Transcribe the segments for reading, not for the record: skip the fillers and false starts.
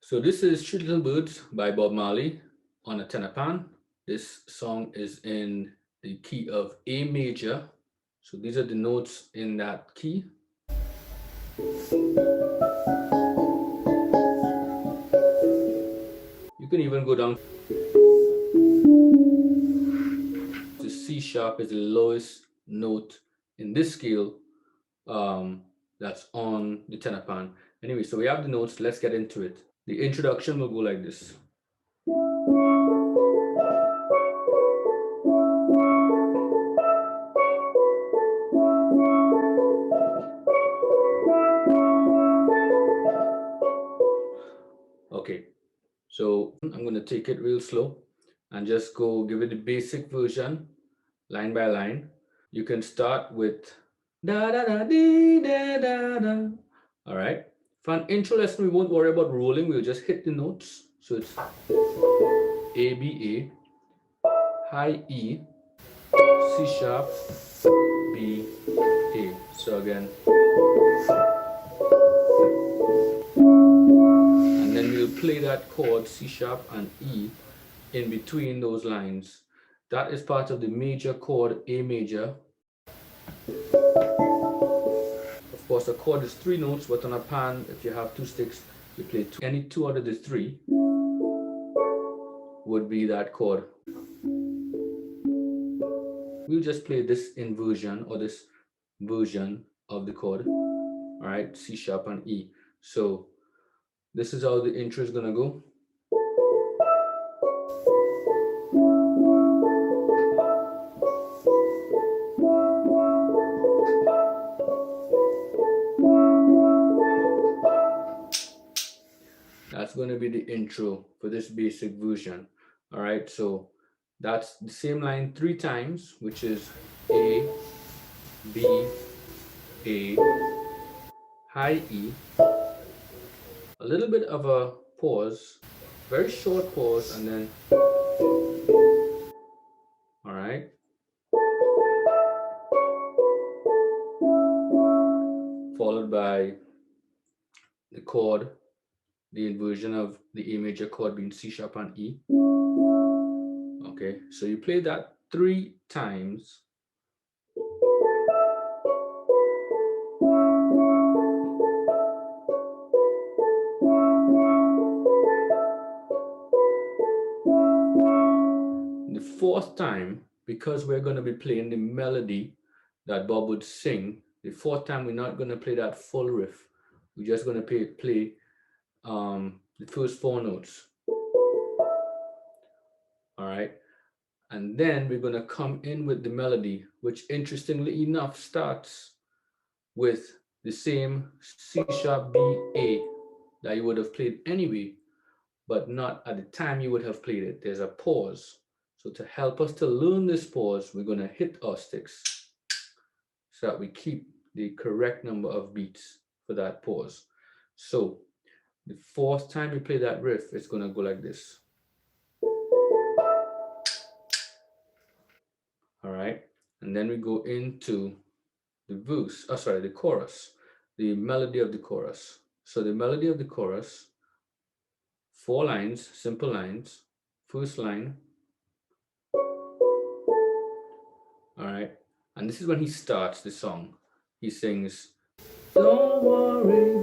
So this is Three Little Birds by Bob Marley on a tenor pan. This song is in the key of A major. So these are the notes in that key. You can even go down. The C sharp is the lowest note in this scale that's on the tenor pan. Anyway, so we have the notes. Let's get into it. The introduction will go like this. Okay, so I'm going to take it real slow and just go give it the basic version, line by line. You can start with da da da dee da da da. All right. For an intro lesson, we won't worry about rolling. We'll just hit the notes. So it's A B A, high E, C sharp, B A. So again. And then we'll play that chord C sharp and E in between those lines. That is part of the major chord A major. Of course, a chord is 3 notes, but on a pan, if you have 2 sticks, you play any 2 out of the 3 would be that chord. We'll just play this inversion or this version of the chord. All right, C sharp and E. So this is how the intro is gonna go. That's going to be the intro for this basic version. All right, so that's the same line 3 times, which is A, B, A, high E, a little bit of a pause, very short pause, and then, all right, followed by the chord, the inversion of the A major chord being C sharp and E. Okay, so you play that 3 times. The 4th time, because we're going to be playing the melody that Bob would sing, the 4th time we're not going to play that full riff. We're just going to play the first 4 notes. All right, and then we're going to come in with the melody, which interestingly enough starts with the same C sharp B A that you would have played anyway, but not at the time you would have played it. There's a pause. So to help us to learn this pause, we're going to hit our sticks so that we keep the correct number of beats for that pause. So the 4th time we play that riff, it's going to go like this. All right, and then we go into the verse, the chorus, the melody of the chorus. So the melody of the chorus, 4 lines, simple lines. First line. All right, and this is when he starts the song. He sings, "Don't worry."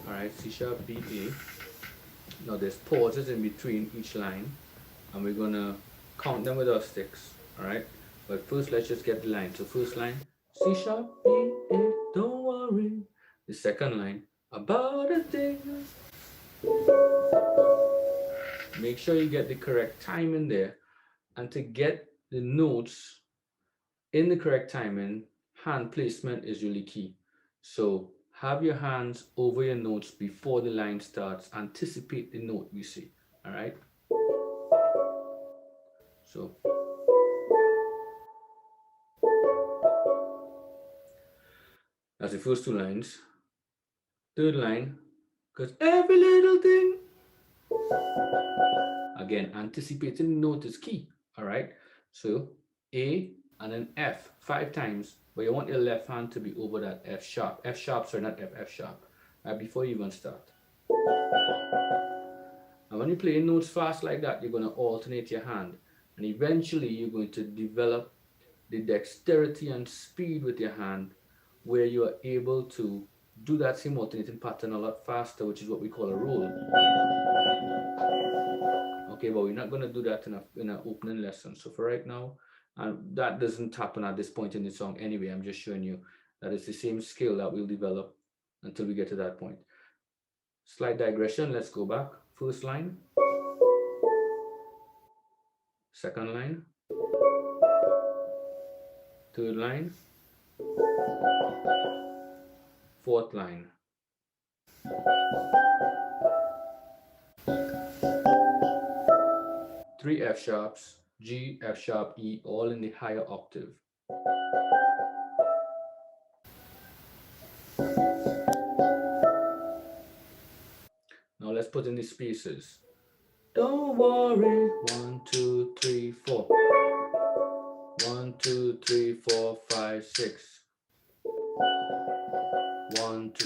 All right, C sharp, B, A. Now there's pauses in between each line, and we're gonna count them with our sticks. All right, but first let's just get the line. So first line, C sharp, B, A, don't worry. The second line, about a thing. Make sure you get the correct time in there, and to get the notes in the correct timing, hand placement is really key. So have your hands over your notes before the line starts. Anticipate the note you see. All right. So that's the first 2 lines. 3rd line, because every little thing. Again, anticipating the note is key. All right. So A and then F 5 times, but you want your left hand to be over that F sharp. F sharp, sorry, not F, F sharp. Right before you even start. when you play notes fast like that, you're going to alternate your hand. And eventually you're going to develop the dexterity and speed with your hand where you are able to do that same alternating pattern a lot faster, which is what we call a roll. Okay, but we're not going to do that in an opening lesson. So for right now, that doesn't happen at this point in the song anyway. I'm just showing you that it's the same skill that we'll develop until we get to that point. Slight digression, let's go back. First line, second line, third line, fourth line. Three F sharps, G, F sharp, E, all in the higher octave. Now let's put in the spaces. Don't worry. 1, 2, 3, 4. 1, 2, 3, 4, 5, 6. 1, 2.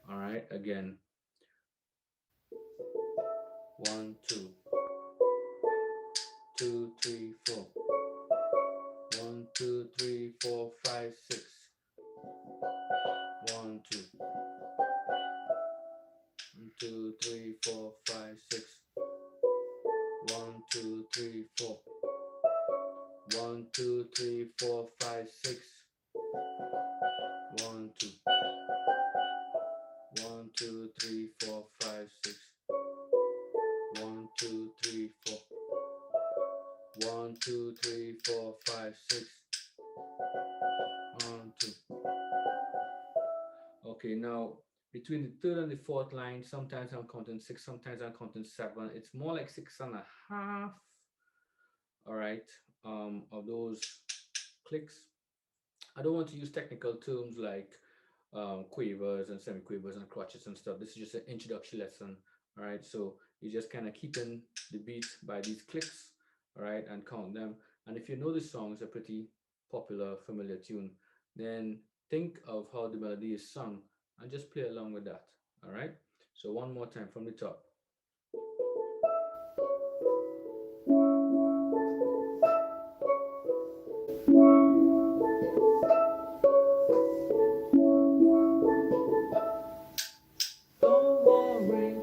All right, again. 1, 2. 2, 3, 4. 1, 2, 3, 4, 5, 6. 1, 2. 1, 2, 3, 4, 5, 6. 1, 2, 3, 4. 1, 2, 3, 4, 5, 6. 1, 2. 1, 2, 3, 4, 5, 6. 1, 2, 3, 4. 1, 2, 3, 4, 5, 6. 1, 2. Okay, now between the third and the fourth line, sometimes I'm counting 6, sometimes I'm counting 7. It's more like 6.5. All right, of those clicks. I don't want to use technical terms like quavers and semiquavers and crotchets and stuff. This is just an introductory lesson. All right, so you just kind of keeping the beat by these clicks, all right, and count them. And if you know the song is a pretty popular, familiar tune, then think of how the melody is sung and just play along with that. All right, so one more time from the top. Don't worry.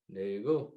There you go.